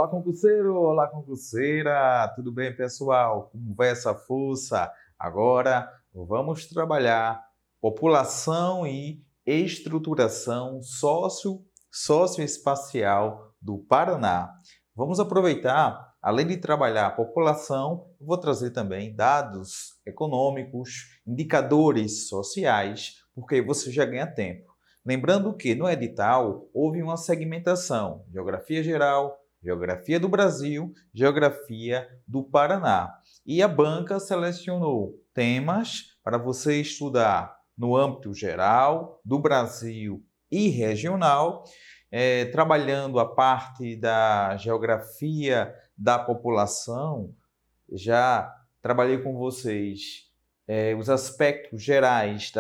Olá, concurseiro! Olá, concurseira! Tudo bem, pessoal? Conversa força! Agora vamos trabalhar população e estruturação socioespacial do Paraná. Vamos aproveitar, além de trabalhar a população, eu vou trazer também dados econômicos, indicadores sociais, porque aí você já ganha tempo. Lembrando que no edital houve uma segmentação: geografia geral, geografia do Brasil, geografia do Paraná. E a banca selecionou temas para você estudar no âmbito geral, do Brasil e regional, trabalhando a parte da geografia da população. Já trabalhei com vocês os aspectos gerais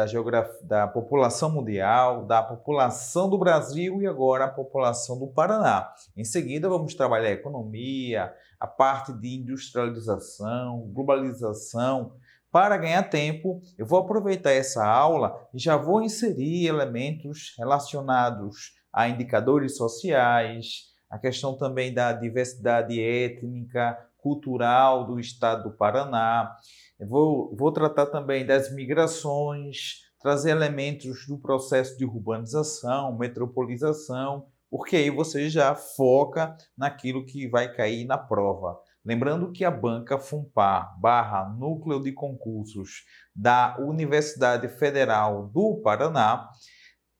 da população mundial, da população do Brasil e agora a população do Paraná. Em seguida, vamos trabalhar a economia, a parte de industrialização, globalização. Para ganhar tempo, eu vou aproveitar essa aula e já vou inserir elementos relacionados a indicadores sociais, a questão também da diversidade étnica, cultural do estado do Paraná. Eu vou tratar também das migrações, trazer elementos do processo de urbanização, metropolização, porque aí você já foca naquilo que vai cair na prova. Lembrando que a banca FUNPAR / Núcleo de Concursos da Universidade Federal do Paraná,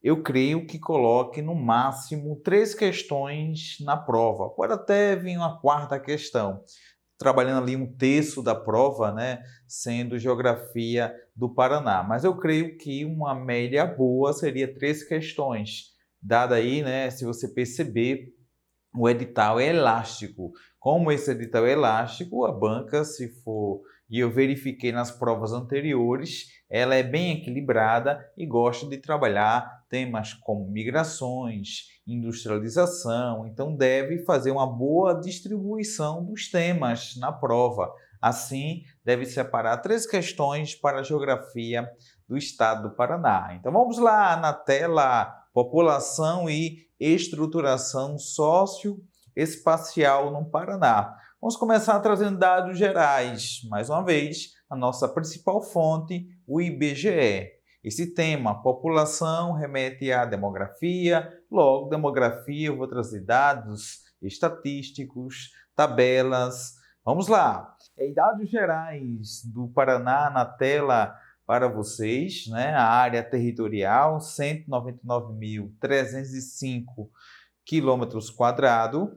eu creio que coloque no máximo 3 questões na prova. Pode até vir uma quarta questão, trabalhando ali um terço da prova, né, sendo geografia do Paraná. Mas eu creio que uma média boa seria 3 questões. Dada aí, né, se você perceber, o edital é elástico. Como esse edital é elástico, a banca, se for, e eu verifiquei nas provas anteriores, ela é bem equilibrada e gosta de trabalhar temas como migrações, industrialização, então deve fazer uma boa distribuição dos temas na prova. Assim, deve separar 3 questões para a geografia do estado do Paraná. Então vamos lá na tela, população e estruturação socioespacial no Paraná. Vamos começar trazendo dados gerais. Mais uma vez, a nossa principal fonte, o IBGE. Esse tema, população, remete à demografia. Logo, demografia, eu vou trazer dados estatísticos, tabelas. Vamos lá. Dados gerais do Paraná na tela para vocês, né? A área territorial, 199.305 quilômetros quadrados,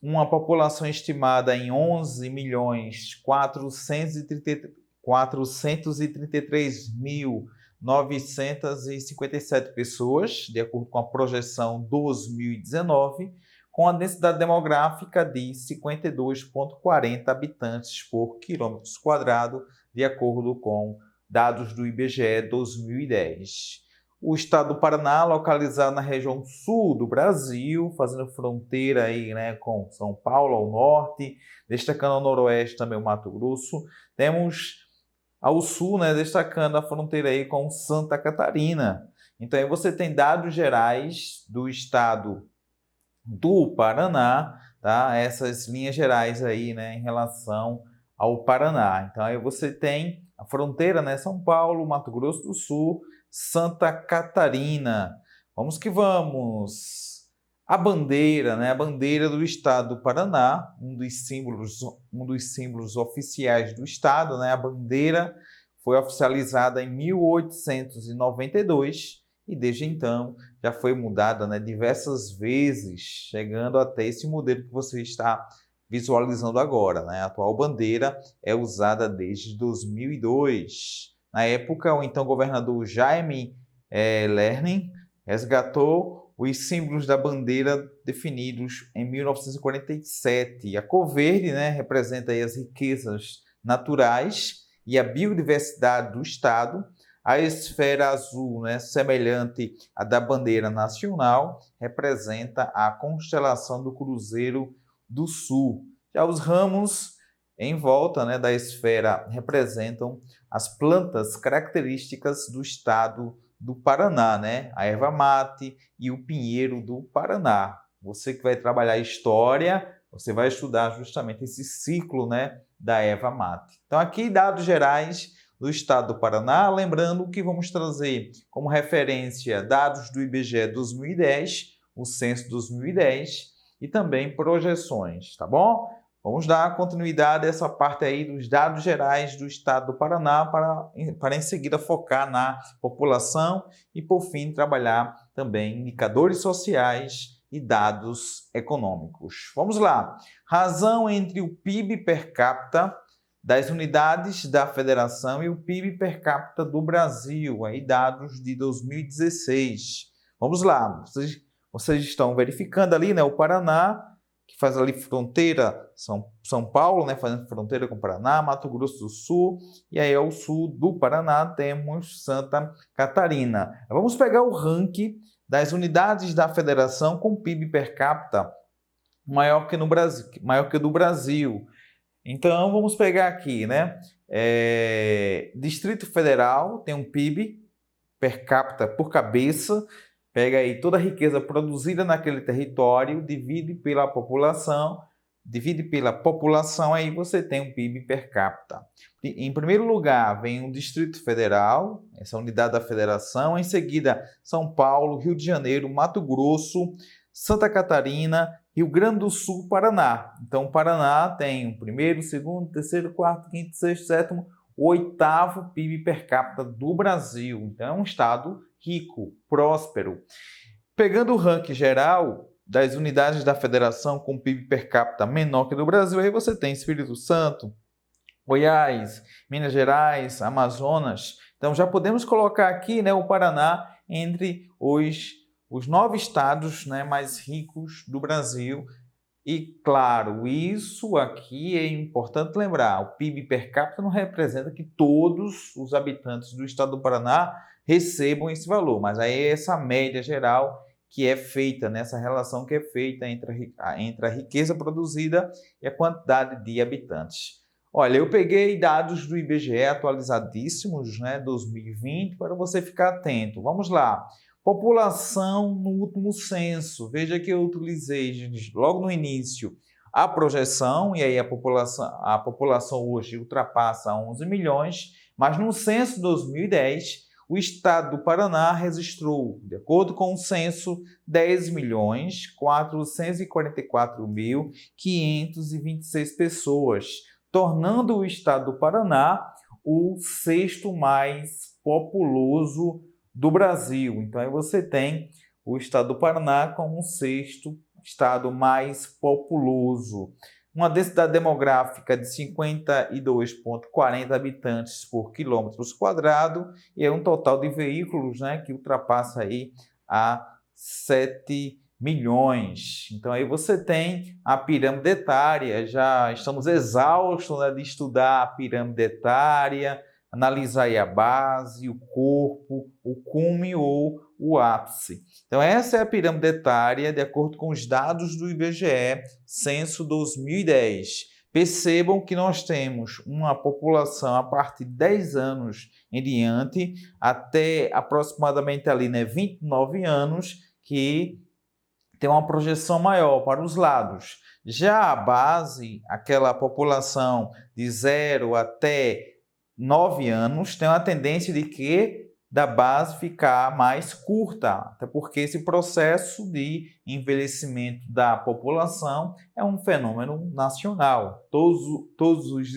uma população estimada em 11.433.957 pessoas, de acordo com a projeção 2019, com a densidade demográfica de 52,40 habitantes por quilômetro quadrado, de acordo com dados do IBGE 2010. O estado do Paraná, localizado na região sul do Brasil, fazendo fronteira aí, né, com São Paulo ao norte, destacando ao noroeste também o Mato Grosso. Temos ao sul, né, destacando a fronteira aí com Santa Catarina. Então aí você tem dados gerais do estado do Paraná, tá? Essas linhas gerais aí, né, em relação ao Paraná. Então aí você tem a fronteira, né, São Paulo, Mato Grosso do Sul, Santa Catarina. Vamos que vamos. A bandeira, né, a bandeira do estado do Paraná, um dos símbolos oficiais do estado, né? A bandeira foi oficializada em 1892 e desde então já foi mudada, né, diversas vezes, chegando até esse modelo que você está visualizando agora, né? A atual bandeira é usada desde 2002. Na época, o então governador Jaime Lerner resgatou os símbolos da bandeira definidos em 1947. A cor verde, né, representa aí as riquezas naturais e a biodiversidade do estado. A esfera azul, né, semelhante à da bandeira nacional, representa a constelação do Cruzeiro do Sul. Já os ramos em volta, né, da esfera representam as plantas características do estado do Paraná, né? A erva mate e o pinheiro do Paraná. Você que vai trabalhar história, Você vai estudar justamente esse ciclo, né, da erva mate. Então, aqui dados gerais do estado do Paraná, lembrando que vamos trazer como referência dados do IBGE 2010, o censo 2010 e também projeções, tá bom? Vamos dar continuidade a essa parte aí dos dados gerais do estado do Paraná para em seguida focar na população e, por fim, trabalhar também indicadores sociais e dados econômicos. Vamos lá. Razão entre o PIB per capita das unidades da federação e o PIB per capita do Brasil, aí dados de 2016. Vamos lá, vocês estão verificando ali, né, o Paraná, que faz ali fronteira, São Paulo, né, fazendo fronteira com o Paraná, Mato Grosso do Sul, e aí ao sul do Paraná temos Santa Catarina. Vamos pegar o ranking das unidades da federação com PIB per capita maior que no Brasil, maior que o do Brasil. Então, vamos pegar aqui, né? Distrito Federal tem um PIB per capita por cabeça, pega aí toda a riqueza produzida naquele território, divide pela população, aí você tem um PIB per capita. Em primeiro lugar, vem o Distrito Federal, essa unidade da federação, em seguida São Paulo, Rio de Janeiro, Mato Grosso, Santa Catarina, Rio Grande do Sul, Paraná. Então, o Paraná tem o primeiro, segundo, terceiro, quarto, quinto, sexto, sétimo, oitavo PIB per capita do Brasil. Então, é um estado rico, próspero. Pegando o ranking geral das unidades da federação com PIB per capita menor que do Brasil, aí você tem Espírito Santo, Goiás, Minas Gerais, Amazonas. Então, já podemos colocar aqui, né, o Paraná entre os 9 estados, né, mais ricos do Brasil. E, claro, isso aqui é importante lembrar, o PIB per capita não representa que todos os habitantes do estado do Paraná recebam esse valor, mas aí é essa média geral que é feita, nessa relação que é feita entre a riqueza produzida e a quantidade de habitantes. Olha, eu peguei dados do IBGE atualizadíssimos, né, 2020, para você ficar atento. Vamos lá. População no último censo. Veja que eu utilizei logo no início a projeção, e aí a população hoje ultrapassa 11 milhões, mas no censo 2010, o estado do Paraná registrou, de acordo com o censo, 10.444.526 pessoas, tornando o estado do Paraná o sexto mais populoso do Brasil. Então, aí você tem o estado do Paraná como o sexto estado mais populoso. Uma densidade demográfica de 52,40 habitantes por quilômetro quadrado e é um total de veículos, né, que ultrapassa aí a 7 milhões. Então, aí você tem a pirâmide etária. Já estamos exaustos, né, de estudar a pirâmide etária, analisar aí a base, o corpo, o cume ou o ápice. Então, essa é a pirâmide etária, de acordo com os dados do IBGE, censo 2010. Percebam que nós temos uma população a partir de 10 anos em diante, até aproximadamente ali, né, 29 anos, que tem uma projeção maior para os lados. Já a base, aquela população de 0 até 9 anos, tem uma tendência de que da base ficar mais curta, até porque esse processo de envelhecimento da população é um fenômeno nacional. Todos os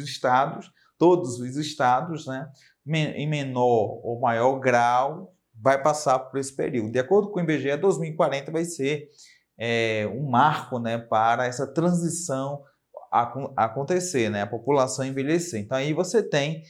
estados, né, em menor ou maior grau, vai passar por esse período. De acordo com o IBGE, 2040 vai ser um marco, né, para essa transição acontecer, né, a população envelhecer. Então, aí você tem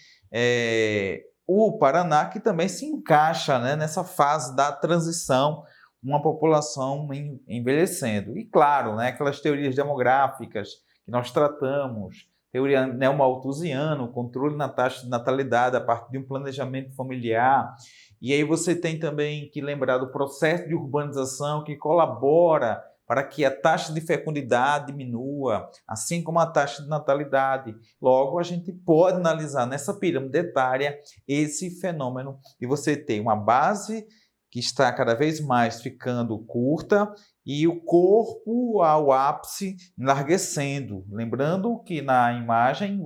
o Paraná, que também se encaixa, né, nessa fase da transição, uma população envelhecendo. E, claro, né, aquelas teorias demográficas que nós tratamos, teoria neomalthusiana, o controle na taxa de natalidade a partir de um planejamento familiar. E aí você tem também que lembrar do processo de urbanização que colabora para que a taxa de fecundidade diminua, assim como a taxa de natalidade. Logo, a gente pode analisar nessa pirâmide etária esse fenômeno de você ter uma base que está cada vez mais ficando curta e o corpo ao ápice enlarguecendo. Lembrando que na imagem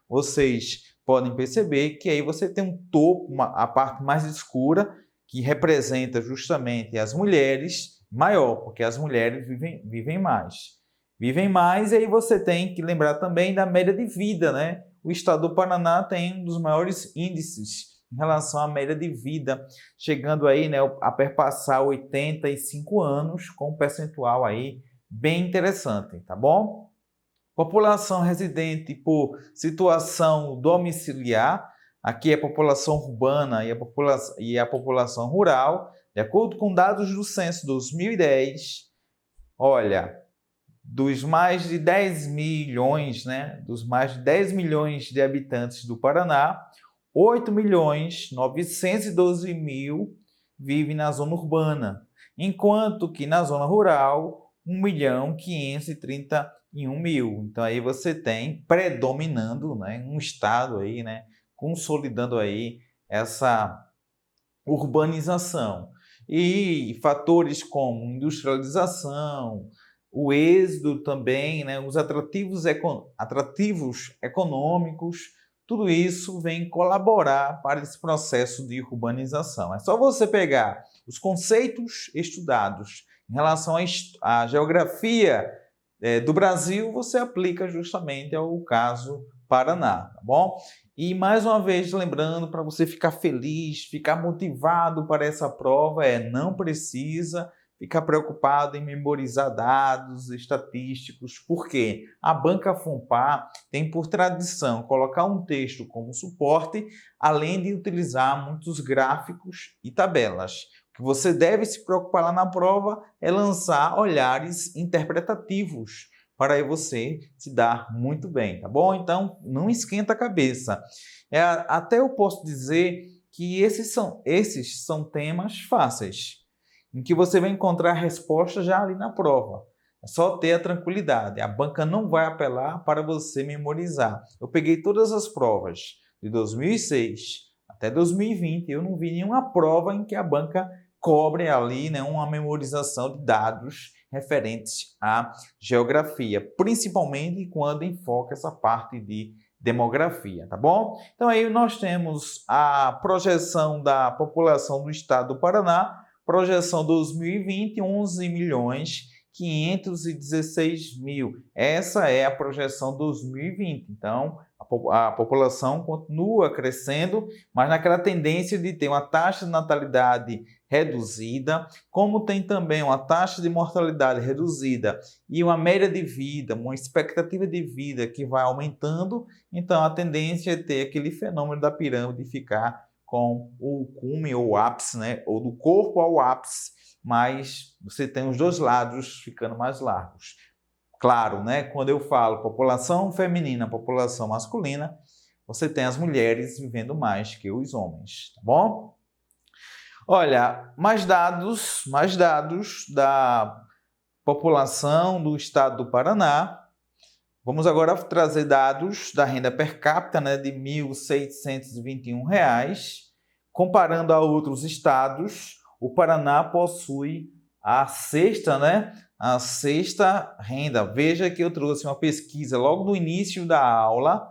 vocês podem perceber que aí você tem um topo, a parte mais escura, que representa justamente as mulheres, maior, porque as mulheres vivem mais. Vivem mais, e aí você tem que lembrar também da média de vida, né? O estado do Paraná tem um dos maiores índices em relação à média de vida, chegando aí, né, a perpassar 85 anos, com um percentual aí bem interessante, tá bom? População residente por situação domiciliar, aqui é a população urbana e a população rural, de acordo com dados do censo 2010, olha, dos mais de 10 milhões, né, dos mais de 10 milhões de habitantes do Paraná, 8.912.000 vivem na zona urbana, enquanto que na zona rural, 1.531.000. Então aí você tem predominando, né, um estado aí, né, consolidando aí essa urbanização. E fatores como industrialização, o êxodo também, né, os atrativos econômicos, tudo isso vem colaborar para esse processo de urbanização. É só você pegar os conceitos estudados em relação à geografia do Brasil, você aplica justamente ao caso Paraná, tá bom? E mais uma vez lembrando, para você ficar feliz, ficar motivado para essa prova, não precisa ficar preocupado em memorizar dados estatísticos, porque a Banca FUNPAR tem por tradição colocar um texto como suporte, além de utilizar muitos gráficos e tabelas. O que você deve se preocupar lá na prova é lançar olhares interpretativos, para aí você se dar muito bem, tá bom? Então, não esquenta a cabeça. Até eu posso dizer que esses são temas fáceis, em que você vai encontrar a resposta já ali na prova. É só ter a tranquilidade. A banca não vai apelar para você memorizar. Eu peguei todas as provas de 2006 até 2020. Eu não vi nenhuma prova em que a banca cobre ali, né, uma memorização de dados referentes à geografia, principalmente quando enfoca essa parte de demografia, tá bom? Então aí nós temos a projeção da população do estado do Paraná. Projeção 2020, 11.516.000. Essa é a projeção 2020. Então, a população continua crescendo, mas naquela tendência de ter uma taxa de natalidade reduzida, como tem também uma taxa de mortalidade reduzida e uma média de vida, uma expectativa de vida que vai aumentando, então a tendência é ter aquele fenômeno da pirâmide ficar com o cume ou ápice, né? Ou do corpo ao ápice, mas você tem os dois lados ficando mais largos. Claro, né? Quando eu falo população feminina, população masculina, você tem as mulheres vivendo mais que os homens, tá bom? Olha, mais dados da população do estado do Paraná. Vamos agora trazer dados da renda per capita, né, de R$ 1.621. Comparando a outros estados, o Paraná possui a sexta renda. Veja que eu trouxe uma pesquisa logo no início da aula,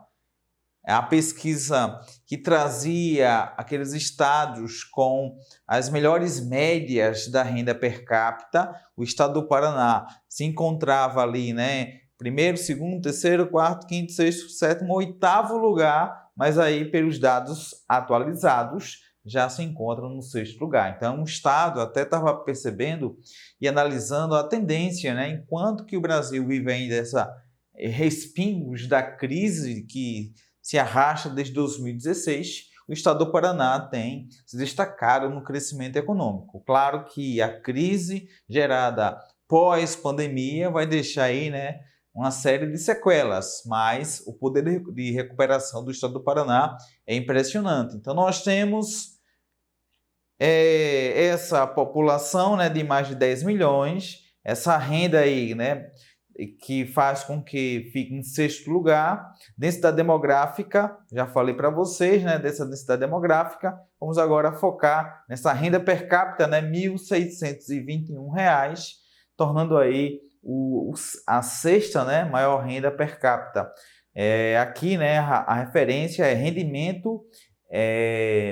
a pesquisa que trazia aqueles estados com as melhores médias da renda per capita. O estado do Paraná se encontrava ali, né, primeiro, segundo, terceiro, quarto, quinto, sexto, sétimo, oitavo lugar, mas aí pelos dados atualizados já se encontra no sexto lugar. Então, o estado até estava percebendo e analisando a tendência, né, enquanto que o Brasil vive ainda respingos da crise que se arrasta desde 2016, o estado do Paraná tem se destacado no crescimento econômico. Claro que a crise gerada pós-pandemia vai deixar aí, né, uma série de sequelas, mas o poder de recuperação do estado do Paraná é impressionante. Então, nós temos essa população, né, de mais de 10 milhões, essa renda aí, né, que faz com que fique em sexto lugar. Densidade demográfica, já falei para vocês, né, dessa densidade demográfica. Vamos agora focar nessa renda per capita, né, R$ 1.621, tornando aí a sexta, né, maior renda per capita. Aqui, né, a referência é rendimento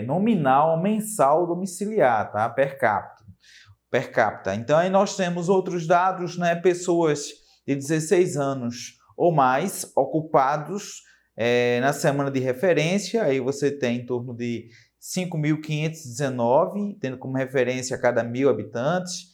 nominal mensal domiciliar, tá? Per capita. Então, aí nós temos outros dados, né, pessoas de 16 anos ou mais ocupados na semana de referência. Aí você tem em torno de 5.519, tendo como referência a cada 1.000 habitantes.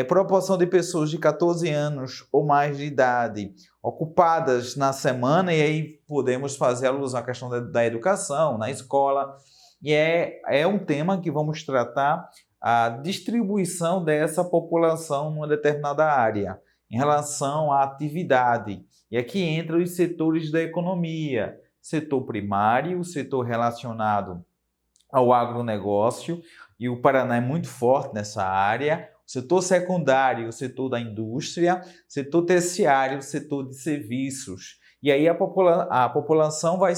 Proporção de pessoas de 14 anos ou mais de idade ocupadas na semana, e aí podemos fazer alusão à questão da educação, na escola, e é um tema que vamos tratar a distribuição dessa população numa determinada área, em relação à atividade. E aqui entram os setores da economia, setor primário, setor relacionado ao agronegócio, e o Paraná é muito forte nessa área. O setor secundário, o setor da indústria, setor terciário, o setor de serviços. E aí a população vai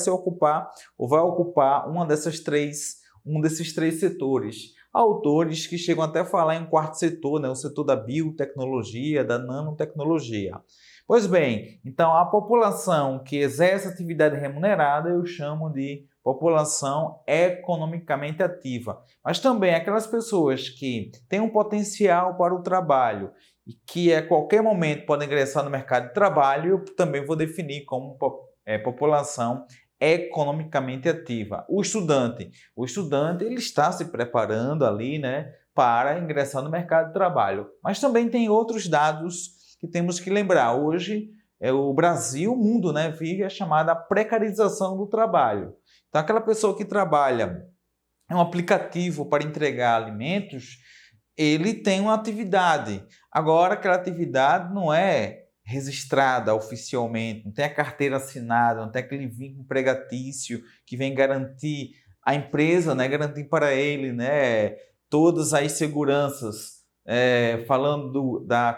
ocupar um desses três setores. Há autores que chegam até a falar em um quarto setor, né, o setor da biotecnologia, da nanotecnologia. Pois bem, então a população que exerce atividade remunerada eu chamo de população economicamente ativa. Mas também aquelas pessoas que têm um potencial para o trabalho e que a qualquer momento podem ingressar no mercado de trabalho, eu também vou definir como população economicamente ativa. O estudante ele está se preparando ali, né, para ingressar no mercado de trabalho. Mas também tem outros dados que temos que lembrar. Hoje, o Brasil, o mundo, né, vive a chamada precarização do trabalho. Então, aquela pessoa que trabalha em um aplicativo para entregar alimentos, ele tem uma atividade. Agora, aquela atividade não é registrada oficialmente, não tem a carteira assinada, não tem aquele vínculo empregatício que vem garantir a empresa, né, garantir para ele, né, todas as seguranças, falando da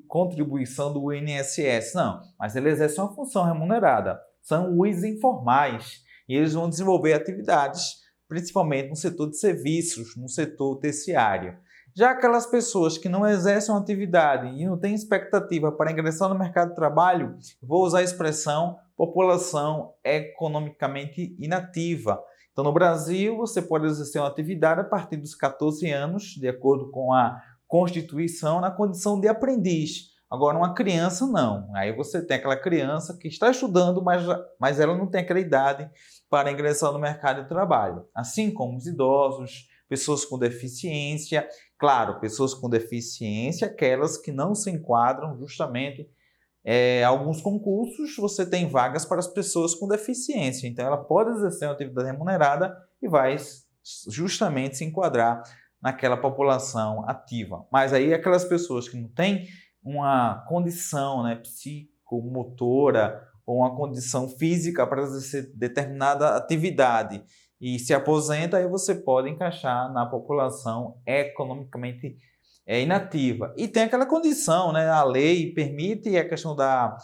contribuição do INSS. Não, mas ele exerce uma função remunerada. São os informais e eles vão desenvolver atividades, principalmente no setor de serviços, no setor terciário. Já aquelas pessoas que não exercem uma atividade e não têm expectativa para ingressar no mercado de trabalho, vou usar a expressão população economicamente inativa. Então, no Brasil, você pode exercer uma atividade a partir dos 14 anos, de acordo com a Constituição, na condição de aprendiz. Agora, uma criança, não. Aí você tem aquela criança que está estudando, mas ela não tem aquela idade para ingressar no mercado de trabalho. Assim como os idosos, pessoas com deficiência. Claro, pessoas com deficiência, aquelas que não se enquadram justamente alguns concursos, você tem vagas para as pessoas com deficiência. Então, ela pode exercer uma atividade remunerada e vai justamente se enquadrar naquela população ativa. Mas aí, aquelas pessoas que não têm uma condição, né, psicomotora ou uma condição física para exercer determinada atividade e se aposenta, aí você pode encaixar na população economicamente inativa. E tem aquela condição, né? A lei permite a questão da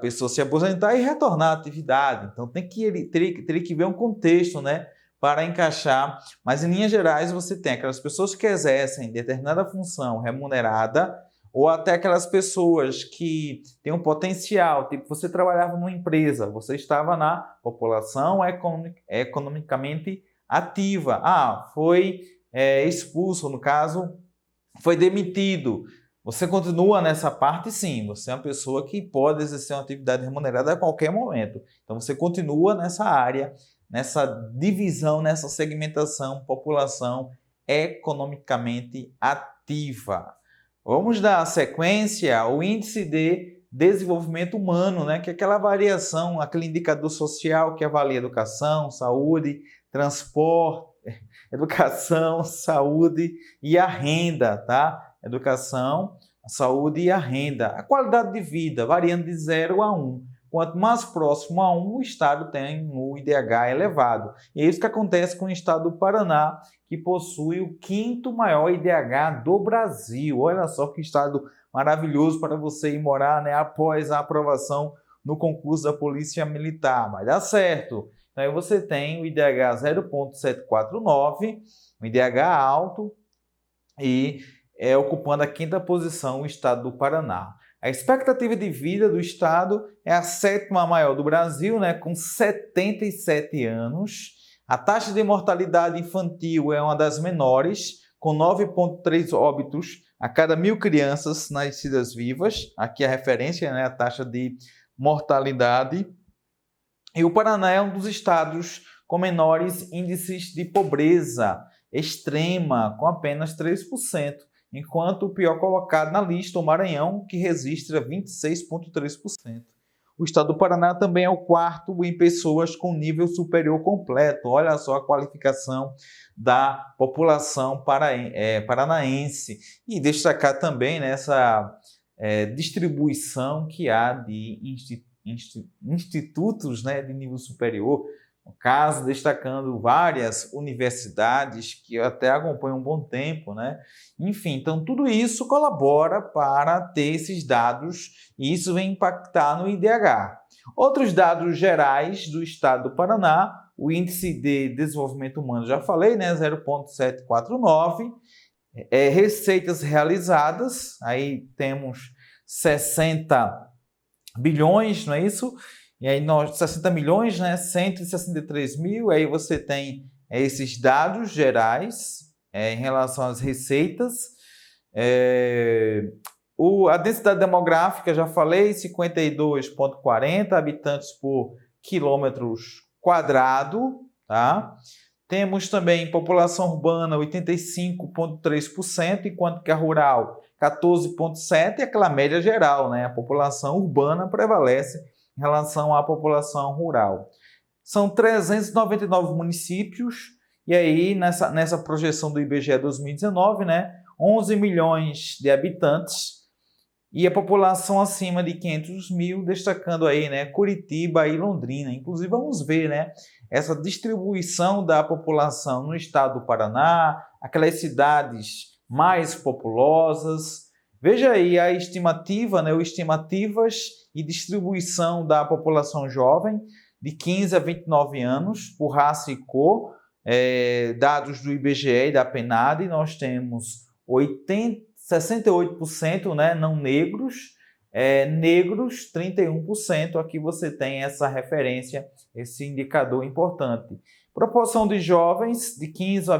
pessoa se aposentar e retornar à atividade. Então, teria que ver um contexto, né, para encaixar. Mas, em linhas gerais, você tem aquelas pessoas que exercem determinada função remunerada ou até aquelas pessoas que têm um potencial, tipo, você trabalhava numa empresa, você estava na população economicamente ativa. Foi expulso, no caso, foi demitido. Você continua nessa parte, sim. Você é uma pessoa que pode exercer uma atividade remunerada a qualquer momento. Então, você continua nessa área, nessa divisão, nessa segmentação, população economicamente ativa. Vamos dar sequência ao índice de desenvolvimento humano, né? Que é aquela variação, aquele indicador social que avalia educação, saúde, transporte, educação, saúde e a renda, tá? Educação, saúde e a renda. A qualidade de vida variando de 0 a 1. Quanto mais próximo a 1, o estado tem o IDH elevado. E é isso que acontece com o estado do Paraná, que possui o 5º maior IDH do Brasil. Olha só que estado maravilhoso para você ir morar, né, após a aprovação no concurso da Polícia Militar. Mas dá certo. Então aí você tem o IDH 0,749, o IDH alto, e ocupando a 5ª posição o estado do Paraná. A expectativa de vida do estado é a 7ª maior do Brasil, né, com 77 anos. A taxa de mortalidade infantil é uma das menores, com 9,3 óbitos a cada 1.000 crianças nascidas vivas. Aqui a referência, né, a taxa de mortalidade. E o Paraná é um dos estados com menores índices de pobreza extrema, com apenas 3%, enquanto o pior colocado na lista, o Maranhão, que registra 26,3%. O estado do Paraná também é o 4º em pessoas com nível superior completo. Olha só a qualificação da população paranaense. E destacar também nessa distribuição que há de institutos, né, de nível superior. No caso, destacando várias universidades que eu até acompanho um bom tempo, né? Enfim, então tudo isso colabora para ter esses dados e isso vem impactar no IDH. Outros dados gerais do estado do Paraná, o índice de desenvolvimento humano, já falei, né? 0,749. Receitas realizadas, aí temos 60 bilhões, não é isso? E aí, 60 milhões, né? 163 mil, aí você tem esses dados gerais em relação às receitas. A densidade demográfica, já falei, 52,40 habitantes por quilômetros quadrado, tá? Temos também população urbana, 85,3%, enquanto que a rural, 14,7%, e aquela média geral, né? A população urbana prevalece em relação à população rural. São 399 municípios, e aí nessa projeção do IBGE 2019, né, 11 milhões de habitantes, e a população acima de 500 mil, destacando aí, né, Curitiba e Londrina. Inclusive, vamos ver, né, essa distribuição da população no estado do Paraná, aquelas cidades mais populosas. Veja aí a estimativa, né, ou estimativas e distribuição da população jovem de 15 a 29 anos, por raça e cor, dados do IBGE e da PNAD, nós temos 68%, né, não negros, negros 31%, aqui você tem essa referência, esse indicador importante. Proporção de jovens de 15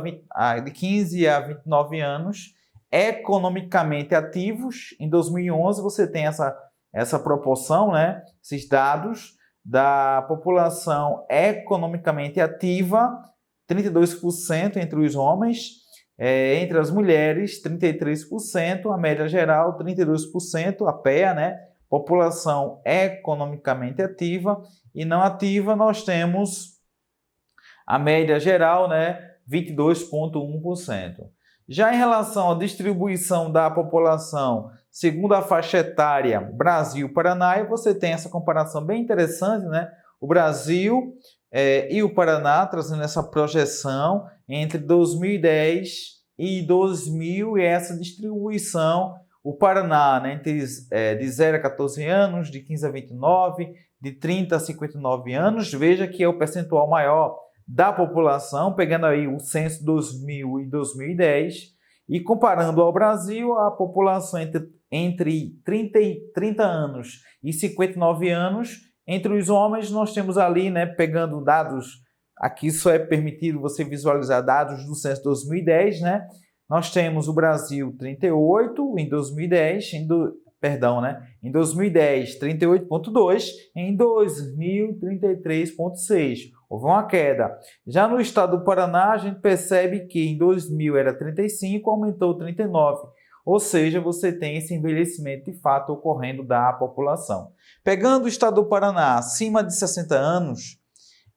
a 29 anos, economicamente ativos. Em 2011 você tem essa proporção, né, esses dados da população economicamente ativa, 32% entre os homens, entre as mulheres 33%, a média geral 32%, a PEA, né, população economicamente ativa, e não ativa nós temos a média geral, né, 22,1%. Já em relação à distribuição da população, segundo a faixa etária Brasil-Paraná, você tem essa comparação bem interessante, né? O Brasil e o Paraná trazendo essa projeção entre 2010 e 2000 e essa distribuição. O Paraná, né, de 0 a 14 anos, de 15 a 29, de 30 a 59 anos. Veja que é o percentual maior da população, pegando aí o censo 2000 e 2010, e comparando ao Brasil, a população entre 30 anos e 59 anos, entre os homens nós temos ali, né, pegando dados, aqui só é permitido você visualizar dados do censo 2010, né, nós temos o Brasil 38, em 2010, em 2010 38,2, em 2000 33,6. Houve uma queda. Já no estado do Paraná, a gente percebe que em 2000 era 35, aumentou 39. Ou seja, você tem esse envelhecimento de fato ocorrendo da população. Pegando o estado do Paraná acima de 60 anos,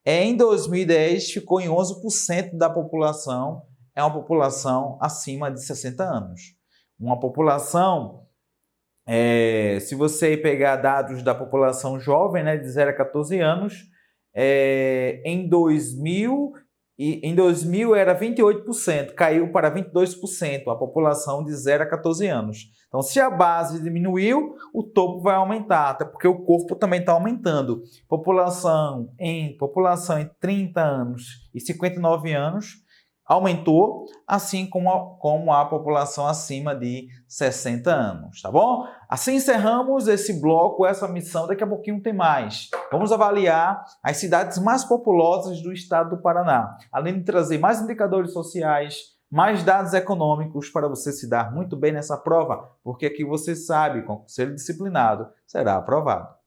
em 2010 ficou em 11% da população, é uma população acima de 60 anos. Uma população Se você pegar dados da população jovem, né, de 0 a 14 anos, em 2000 era 28%, caiu para 22% a população de 0 a 14 anos. Então, se a base diminuiu, o topo vai aumentar, até porque o corpo também está aumentando. População em 30 anos e 59 anos aumentou, assim como a população acima de 60 anos, tá bom? Assim encerramos esse bloco, essa missão. Daqui a pouquinho tem mais. Vamos avaliar as cidades mais populosas do estado do Paraná, além de trazer mais indicadores sociais, mais dados econômicos para você se dar muito bem nessa prova, porque aqui você sabe, com o conselho disciplinado, será aprovado.